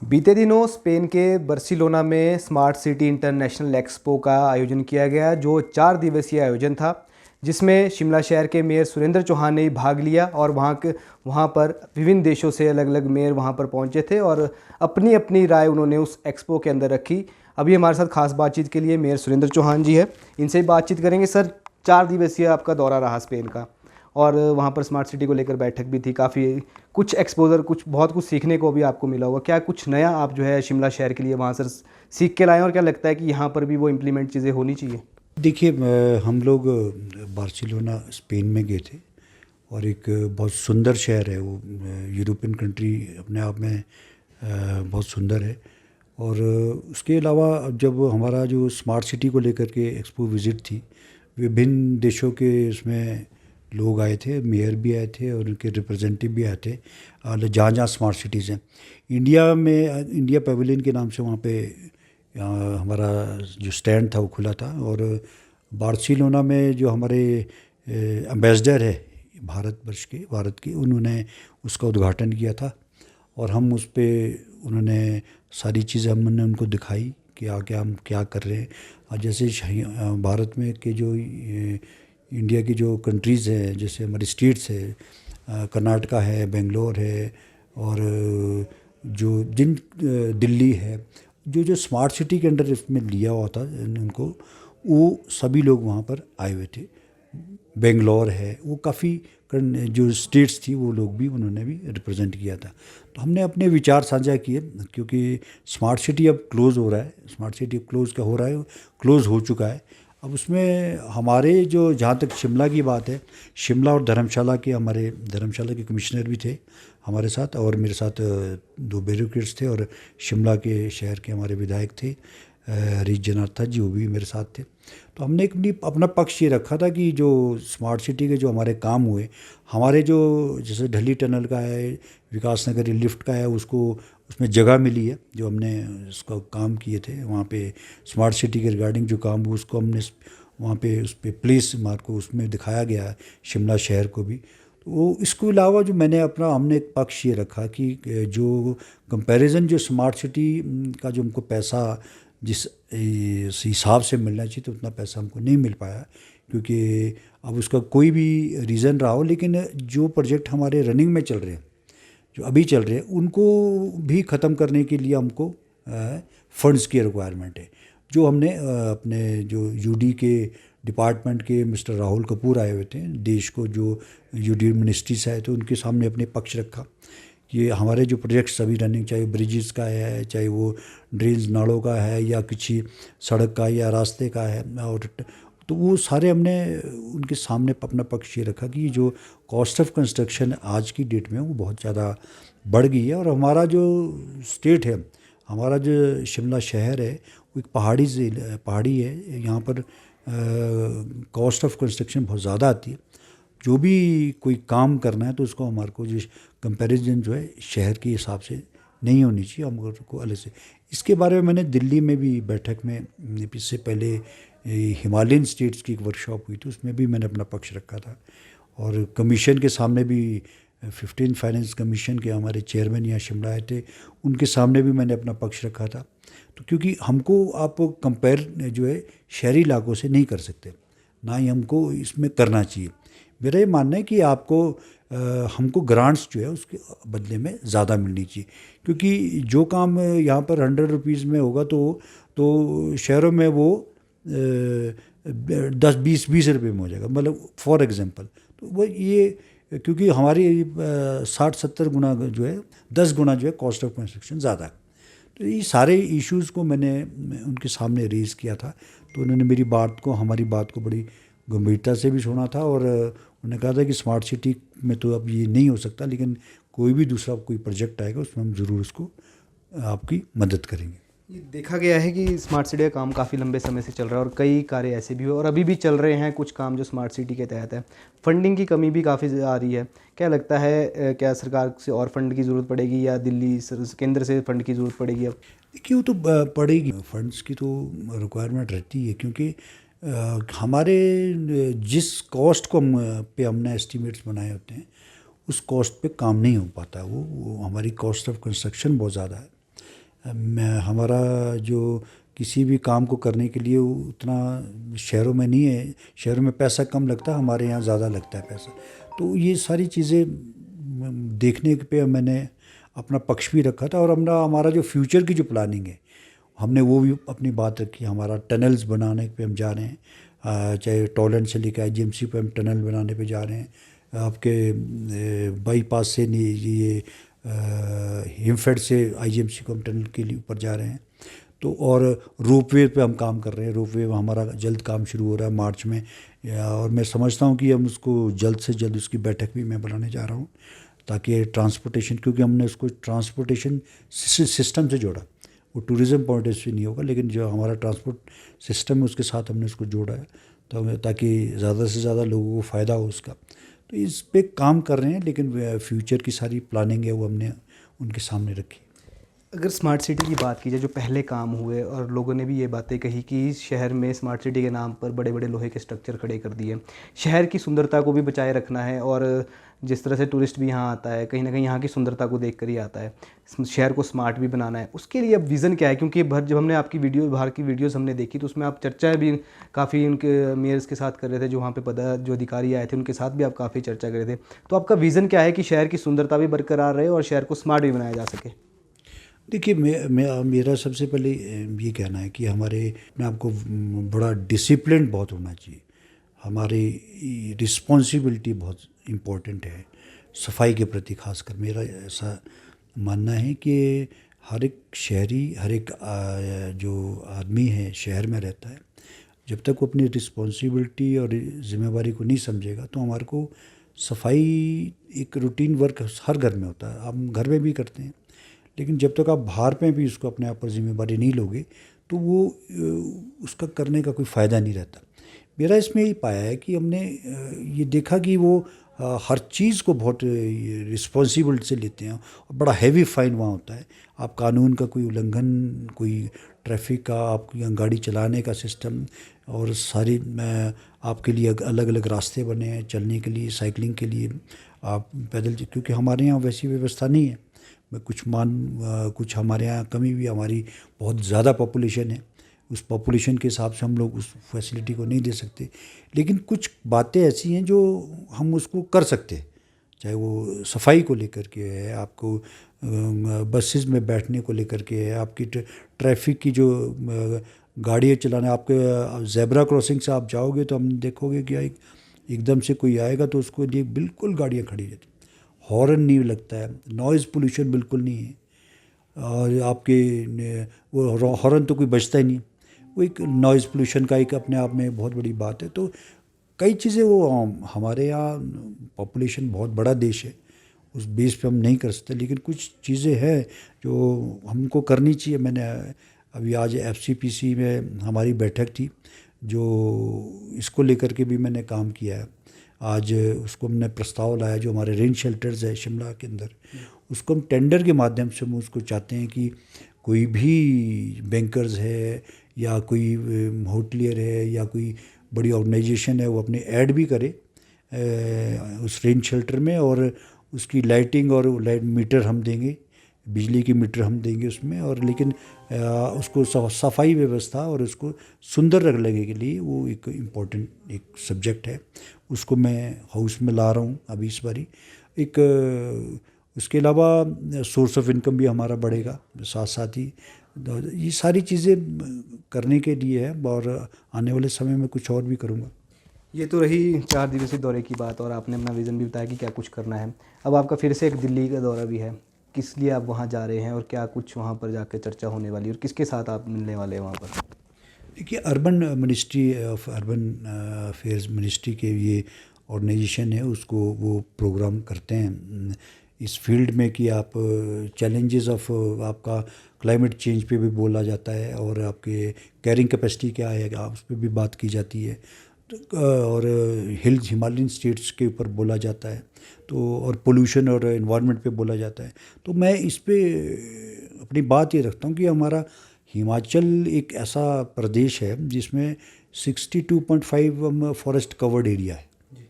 बीते दिनों स्पेन के बार्सिलोना में स्मार्ट सिटी इंटरनेशनल एक्सपो का आयोजन किया गया, जो 4 दिवसीय आयोजन था, जिसमें शिमला शहर के मेयर सुरेंद्र चौहान ने भाग लिया। और वहाँ पर विभिन्न देशों से अलग अलग मेयर वहाँ पर पहुँचे थे और अपनी अपनी राय उन्होंने उस एक्सपो के अंदर रखी। अभी हमारे साथ खास बातचीत के लिए मेयर सुरेंद्र चौहान जी है, इनसे बातचीत करेंगे। सर, 4 दिवसीय आपका दौरा रहा स्पेन का, और वहाँ पर स्मार्ट सिटी को लेकर बैठक भी थी। काफ़ी कुछ एक्सपोजर, कुछ बहुत कुछ सीखने को भी आपको मिला होगा। क्या कुछ नया आप जो है शिमला शहर के लिए वहाँ से सीख के लाएं, और क्या लगता है कि यहाँ पर भी वो इम्प्लीमेंट चीज़ें होनी चाहिए? देखिए, हम लोग बार्सिलोना स्पेन में गए थे और एक बहुत सुंदर शहर है वो। यूरोपियन कंट्री अपने आप में बहुत सुंदर है। और उसके अलावा अब जब हमारा जो स्मार्ट सिटी को लेकर के एक्सपो विज़िट थी, विभिन्न देशों के उसमें लोग आए थे, मेयर भी आए थे और उनके रिप्रेजेंटेटिव भी आए थे। और जहाँ जहाँ स्मार्ट सिटीज़ हैं इंडिया में, इंडिया पेविलियन के नाम से वहाँ पे हमारा जो स्टैंड था वो खुला था। और बार्सिलोना में जो हमारे एम्बेसडर है भारत की, उन्होंने उसका उद्घाटन किया था। और हम उस पर उन्होंने सारी चीज़ें हमने उनको दिखाई कि आगे हम क्या कर रहे हैं। और जैसे भारत में के जो इंडिया की जो कंट्रीज़ हैं, जैसे हमारी स्टेट्स है, कर्नाटका है, बेंगलोर है, और जो दिल्ली है, जो जो स्मार्ट सिटी के अंडर इसमें लिया हुआ था उनको, वो सभी लोग वहाँ पर आए हुए थे। बेंगलोर है, वो काफ़ी जो स्टेट्स थी वो लोग भी, उन्होंने भी रिप्रेजेंट किया था। तो हमने अपने विचार साझा किए, क्योंकि स्मार्ट सिटी अब क्लोज़ हो रहा है। स्मार्ट सिटी अब क्लोज़ क्या हो रहा है, क्लोज़ हो चुका है। अब उसमें हमारे जो, जहाँ तक शिमला की बात है, शिमला और धर्मशाला के, हमारे धर्मशाला के कमिश्नर भी थे हमारे साथ, और मेरे साथ 2 ब्यूरोक्रेट्स थे, और शिमला के शहर के हमारे विधायक थे हरीश जनार्था जी, वो भी मेरे साथ थे। तो हमने अपना पक्ष ये रखा था कि जो स्मार्ट सिटी के जो हमारे काम हुए, हमारे जो जैसे ढली टनल का है, विकास नगरी लिफ्ट का है, उसको उसमें जगह मिली है, जो हमने उसका काम किए थे वहाँ पे स्मार्ट सिटी के रिगार्डिंग जो काम हुआ, उसको हमने वहाँ पे उस पर प्लेस मार्क को उसमें दिखाया गया है, शिमला शहर को भी। तो वो इसके अलावा जो हमने एक पक्ष ये रखा कि जो कंपैरिजन जो स्मार्ट सिटी का जो हमको पैसा जिस हिसाब से मिलना चाहिए, तो उतना पैसा हमको नहीं मिल पाया, क्योंकि अब उसका कोई भी रीज़न रहा हो, लेकिन जो प्रोजेक्ट हमारे रनिंग में चल रहे हैं, जो अभी चल रहे हैं, उनको भी ख़त्म करने के लिए हमको फंड्स की रिक्वायरमेंट है। जो हमने अपने जो यूडी के डिपार्टमेंट के मिस्टर राहुल कपूर आए हुए थे देश को, जो यूडी मिनिस्ट्री से आए थे, उनके सामने अपने पक्ष रखा कि हमारे जो प्रोजेक्ट्स अभी रनिंग, चाहे ब्रिजेस का है, चाहे वो ड्रेन्स नालों का है, या किसी सड़क का या रास्ते का है, और तो वो सारे हमने उनके सामने अपना पक्ष ये रखा कि जो कॉस्ट ऑफ कंस्ट्रक्शन आज की डेट में वो बहुत ज़्यादा बढ़ गई है। और हमारा जो स्टेट है, हमारा जो शिमला शहर है, वो एक पहाड़ी है। यहाँ पर कॉस्ट ऑफ कंस्ट्रक्शन बहुत ज़्यादा आती है। जो भी कोई काम करना है तो उसको हमारे को जो कंपैरिजन जो है शहर के हिसाब से नहीं होनी चाहिए, हमारे को अलग से। इसके बारे में मैंने दिल्ली में भी बैठक में, इससे पहले हिमालयन स्टेट्स की एक वर्कशॉप हुई थी, उसमें भी मैंने अपना पक्ष रखा था। और कमीशन के सामने भी 15 फाइनेंस कमीशन के हमारे चेयरमैन यहाँ शिमला आए थे, उनके सामने भी मैंने अपना पक्ष रखा था। तो क्योंकि हमको आप कंपेयर जो है शहरी इलाकों से नहीं कर सकते, ना ही हमको इसमें करना चाहिए। मेरा ये मानना है कि आपको हमको ग्रांट्स जो है उसके बदले में ज़्यादा मिलनी चाहिए, क्योंकि जो काम यहाँ पर 100 रुपीज़ में होगा तो शहरों में वो 10-20 रुपये में हो जाएगा, मतलब फॉर एग्जांपल। तो वो ये, क्योंकि हमारी 60-70 गुना जो है, 10 गुना जो है कॉस्ट ऑफ कंस्ट्रक्शन ज़्यादा है। तो ये सारे इश्यूज़ को मैंने उनके सामने रेज़ किया था। तो उन्होंने हमारी बात को बड़ी गंभीरता से भी सुना था, और उन्होंने कहा था कि स्मार्ट सिटी में तो अब ये नहीं हो सकता, लेकिन कोई भी दूसरा कोई प्रोजेक्ट आएगा उसमें हम ज़रूर उसको आपकी मदद करेंगे। ये देखा गया है कि स्मार्ट सिटी का काम काफ़ी लंबे समय से चल रहा है, और कई कार्य ऐसे भी हुए और अभी भी चल रहे हैं कुछ काम जो स्मार्ट सिटी के तहत है। फंडिंग की कमी भी काफ़ी आ रही है। क्या लगता है, क्या सरकार से और फंड की ज़रूरत पड़ेगी, या दिल्ली केंद्र से फंड की ज़रूरत पड़ेगी अब? देखिए, वो तो पड़ेगी, फंड्स की तो रिक्वायरमेंट रहती है, क्योंकि हमारे जिस कॉस्ट को पे हमने एस्टिमेट्स बनाए होते हैं, उस कॉस्ट पे काम नहीं हो पाता। वो हमारी कॉस्ट ऑफ कंस्ट्रक्शन बहुत ज़्यादा है। हमारा जो किसी भी काम को करने के लिए उतना शहरों में नहीं है, शहरों में पैसा कम लगता है, हमारे यहाँ ज़्यादा लगता है पैसा। तो ये सारी चीज़ें देखने पे मैंने अपना पक्ष भी रखा था, और हमारा जो फ्यूचर की जो प्लानिंग है हमने वो भी अपनी बात रखी। हमारा टनल्स बनाने पे हम जा रहे हैं, चाहे टॉलरेंट से लेकर आईजीएमसी पे हम टनल बनाने पे जा रहे हैं, आपके बाईपास से नहीं, ये हिमफेड से आईजीएमसी को हम टनल के लिए ऊपर जा रहे हैं। तो और रोपवे पे हम काम कर रहे हैं, रोपवे हमारा जल्द काम शुरू हो रहा है मार्च में, और मैं समझता हूँ कि हम उसको जल्द से जल्द उसकी बैठक भी मैं बुलाने जा रहा हूँ, ताकि ट्रांसपोर्टेशन, क्योंकि हमने उसको ट्रांसपोर्टेशन सिस्टम से जोड़ा। वो टूरिज़्म पॉइंट ऑफ व्यू नहीं होगा, लेकिन जो हमारा ट्रांसपोर्ट सिस्टम है उसके साथ हमने उसको जोड़ा है, तो ताकि ज़्यादा से ज़्यादा लोगों को फ़ायदा हो उसका। तो इस पे काम कर रहे हैं, लेकिन फ्यूचर की सारी प्लानिंग है वो हमने उनके सामने रखी। अगर स्मार्ट सिटी की बात की जाए, जो पहले काम हुए और लोगों ने भी ये बातें कही कि शहर में स्मार्ट सिटी के नाम पर बड़े बड़े लोहे के स्ट्रक्चर खड़े कर दिए, शहर की सुंदरता को भी बचाए रखना है, और जिस तरह से टूरिस्ट भी यहाँ आता है कहीं ना कहीं यहाँ की सुंदरता को देख कर ही आता है, शहर को स्मार्ट भी बनाना है, उसके लिए अब विज़न क्या है? क्योंकि जब हमने आपकी वीडियो, बाहर की वीडियोस हमने देखी, तो उसमें आप चर्चा भी काफ़ी उनके मेयर्स के साथ कर रहे थे, जो वहाँ पे जो अधिकारी आए थे उनके साथ भी आप काफ़ी चर्चा कर रहे थे। तो आपका विज़न क्या है कि शहर की सुंदरता भी बरकरार रहे और शहर को स्मार्ट भी बनाया जा सके? देखिए, मेरा सबसे पहले ये कहना है कि हमारे अपने आपको बड़ा डिसिप्लिन बहुत होना चाहिए। हमारी रिस्पॉन्सिबिलिटी बहुत इम्पोर्टेंट है सफाई के प्रति। खासकर मेरा ऐसा मानना है कि हर एक शहरी, हर एक जो आदमी है शहर में रहता है, जब तक वो अपनी रिस्पॉन्सिबिलिटी और ज़िम्मेवारी को नहीं समझेगा, तो हमारे को सफाई एक रूटीन वर्क हर घर में होता है, हम घर में भी करते हैं, लेकिन जब तक आप बाहर में भी उसको अपने आप पर जिम्मेदारी नहीं लोगे, तो वो उसका करने का कोई फ़ायदा नहीं रहता। मेरा इसमें यही पाया है कि हमने ये देखा कि वो हर चीज़ को बहुत रिस्पॉन्सिबल से लेते हैं, और बड़ा हैवी फ़ाइन वहाँ होता है। आप कानून का कोई उल्लंघन, कोई ट्रैफिक का, आपकी गाड़ी चलाने का सिस्टम, और सारी आपके लिए अलग अलग रास्ते बने हैं चलने के लिए, साइकिलिंग के लिए, आप पैदल, क्योंकि हमारे यहाँ वैसी व्यवस्था नहीं है। कुछ हमारे यहाँ कमी भी, हमारी बहुत ज़्यादा पॉपुलेशन है, उस पॉपुलेशन के हिसाब से हम लोग उस फैसिलिटी को नहीं दे सकते। लेकिन कुछ बातें ऐसी हैं जो हम उसको कर सकते हैं, चाहे वो सफाई को लेकर के है, आपको बसेस में बैठने को लेकर के है, आपकी ट्रैफिक की जो गाड़ियाँ चलाना, आपके ज़ेब्रा क्रॉसिंग से आप जाओगे तो हम देखोगे कि एकदम से कोई आएगा तो उसको लिए बिल्कुल गाड़ियाँ खड़ी रहती, हॉर्न नहीं लगता है, नॉइज़ पोल्यूशन बिल्कुल नहीं है, और आपके वो हॉर्न तो कोई बजता ही नहीं, वो एक नॉइज़ पोल्यूशन का एक अपने आप में बहुत बड़ी बात है। तो कई चीज़ें वो हमारे यहाँ पॉपुलेशन बहुत बड़ा देश है, उस बेस पे हम नहीं कर सकते, लेकिन कुछ चीज़ें हैं जो हमको करनी चाहिए। मैंने अभी आज एफसीपीसी में हमारी बैठक थी, जो इसको लेकर के भी मैंने काम किया है। आज उसको हमने प्रस्ताव लाया, जो हमारे रेन शेल्टर्स है शिमला के अंदर, उसको हम टेंडर के माध्यम से हम उसको चाहते हैं कि कोई भी बैंकर्स है या कोई होटलियर है या कोई बड़ी ऑर्गेनाइजेशन है, वो अपने ऐड भी करे उस रेन शेल्टर में, और उसकी लाइटिंग और लाइट मीटर हम देंगे, बिजली की मीटर हम देंगे उसमें, और लेकिन उसको सफाई व्यवस्था और उसको सुंदर रखने के लिए वो एक इम्पोर्टेंट एक सब्जेक्ट है, उसको मैं हाउस में ला रहा हूँ अभी इस बारी। एक उसके अलावा सोर्स ऑफ इनकम भी हमारा बढ़ेगा साथ साथ ही। ये सारी चीज़ें करने के लिए है, और आने वाले समय में कुछ और भी करूँगा। ये तो रही 4 दिवसीय दौरे की बात, और आपने अपना विज़न भी बताया कि क्या कुछ करना है। अब आपका फिर से एक दिल्ली का दौरा भी है, किस लिए आप वहाँ जा रहे हैं और क्या कुछ वहाँ पर जाकर चर्चा होने वाली है, और किसके साथ आप मिलने वाले हैं वहाँ पर? देखिए, urban ministry of urban affairs ministry के ये ऑर्गेनाइजेशन है, उसको वो प्रोग्राम करते हैं इस फील्ड में कि आप चैलेंजेस ऑफ आपका क्लाइमेट चेंज पे भी बोला जाता है, और आपके कैरिंग कैपेसिटी क्या है आप उस पर भी बात की जाती है, तो और हिल्स हिमालयन स्टेट्स के ऊपर बोला जाता है, तो और पोल्यूशन और एनवायरनमेंट पे बोला जाता है। तो मैं इस पे अपनी बात ये रखता हूँ कि हमारा हिमाचल एक ऐसा प्रदेश है जिसमें 62.5 हम फॉरेस्ट कवर्ड एरिया है,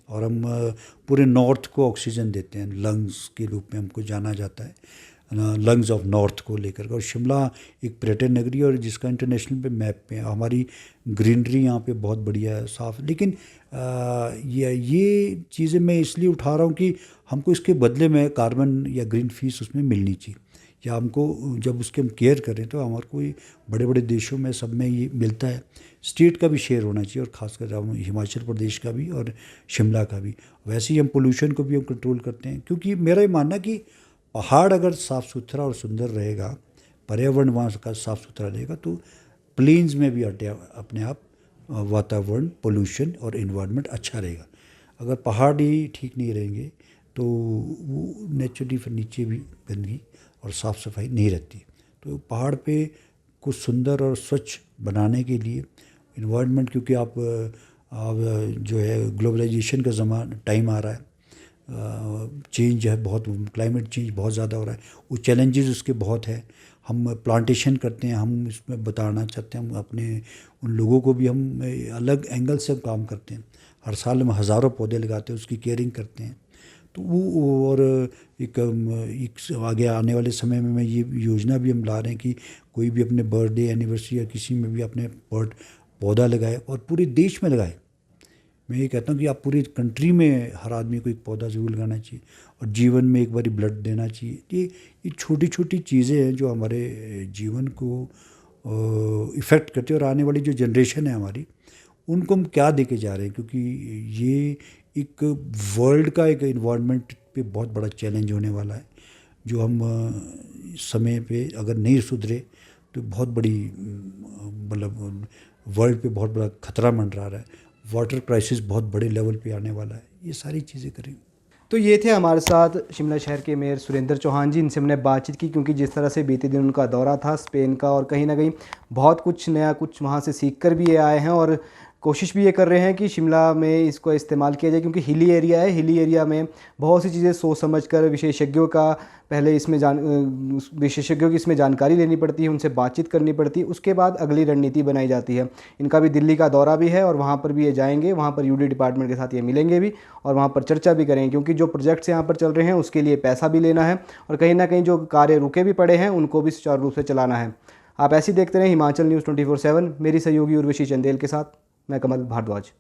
और हम पूरे नॉर्थ को ऑक्सीजन देते हैं, लंग्स के रूप में हमको जाना जाता है। लंग्स ऑफ नॉर्थ को लेकर के। और शिमला एक पर्यटन नगरी है और जिसका इंटरनेशनल पे मैप पे हमारी ग्रीनरी यहाँ पे बहुत बढ़िया है, साफ़। लेकिन ये चीज़ें मैं इसलिए उठा रहा हूँ कि हमको इसके बदले में कार्बन या ग्रीन फीस उसमें मिलनी चाहिए, या हमको जब उसके हम केयर करें तो हमारे को बड़े बड़े देशों में सब में ये मिलता है। स्टेट का भी शेयर होना चाहिए, और ख़ासकर हम हिमाचल प्रदेश का भी और शिमला का भी। वैसे ही हम पोल्यूशन को भी हम कंट्रोल करते हैं, क्योंकि मेरा ये मानना कि पहाड़ अगर साफ़ सुथरा और सुंदर रहेगा, पर्यावरण वहाँ का साफ़ सुथरा रहेगा, तो प्लेन्स में भी अपने आप वातावरण, पोल्यूशन और इन्वायरमेंट अच्छा रहेगा। अगर पहाड़ ही ठीक नहीं रहेंगे तो वो नेचुरली फिर नीचे भी गंदगी और साफ़ सफाई नहीं रहती। तो पहाड़ पे कुछ सुंदर और स्वच्छ बनाने के लिए इन्वायरमेंट, क्योंकि आप जो है ग्लोबलाइजेशन का टाइम आ रहा है, चेंज है बहुत, क्लाइमेट चेंज बहुत ज़्यादा हो रहा है, वो चैलेंजेस उसके बहुत है। हम प्लांटेशन करते हैं, हम इसमें बताना चाहते हैं, हम अपने उन लोगों को भी हम अलग एंगल से काम करते हैं। हर साल हम हज़ारों पौधे लगाते हैं, उसकी केयरिंग करते हैं। तो वो और एक आगे आने वाले समय में मैं ये योजना भी हम ला रहे हैं कि कोई भी अपने बर्थडे, एनिवर्सरी या किसी में भी अपने पौधा लगाए, और पूरे देश में लगाए। मैं ये कहता हूँ कि आप पूरी कंट्री में हर आदमी को एक पौधा ज़रूर लगाना चाहिए, और जीवन में एक बारी ब्लड देना चाहिए। ये छोटी छोटी चीज़ें हैं जो हमारे जीवन को इफ़ेक्ट करती है, और आने वाली जो जनरेशन है हमारी, उनको हम क्या दे के जा रहे हैं, क्योंकि ये एक वर्ल्ड का एक इन्वायरमेंट पे बहुत बड़ा चैलेंज होने वाला है, जो हम समय पे अगर नहीं सुधरे तो बहुत बड़ी मतलब वर्ल्ड पे बहुत बड़ा खतरा मंडरा रहा है। वाटर क्राइसिस बहुत बड़े लेवल पे आने वाला है। ये सारी चीज़ें करेंगे। तो ये थे हमारे साथ शिमला शहर के मेयर सुरेंद्र चौहान जी। इनसे हमने बातचीत की, क्योंकि जिस तरह से बीते दिन उनका दौरा था स्पेन का, और कहीं ना कहीं बहुत कुछ नया कुछ वहाँ से सीख कर भी ये आए हैं, और कोशिश भी ये कर रहे हैं कि शिमला में इसको इस्तेमाल किया जाए, क्योंकि हिली एरिया है। हिली एरिया में बहुत सी चीज़ें सोच समझ कर विशेषज्ञों का पहले इसमें विशेषज्ञों की इसमें जानकारी लेनी पड़ती है, उनसे बातचीत करनी पड़ती है, उसके बाद अगली रणनीति बनाई जाती है। इनका भी दिल्ली का दौरा भी है, और वहाँ पर भी ये जाएंगे, वहाँ पर यूडी डिपार्टमेंट के साथ ये मिलेंगे भी, और वहाँ पर चर्चा भी करेंगे, क्योंकि जो प्रोजेक्ट्स यहाँ पर चल रहे हैं उसके लिए पैसा भी लेना है, और कहीं ना कहीं जो कार्य रुके भी पड़े हैं उनको भी सुचारू रूप से चलाना है। आप ऐसे ही देखते रहें हिमाचल न्यूज़ 24/7। मेरी सहयोगी उर्वशी चंदेल के साथ मैं कमल भारद्वाज।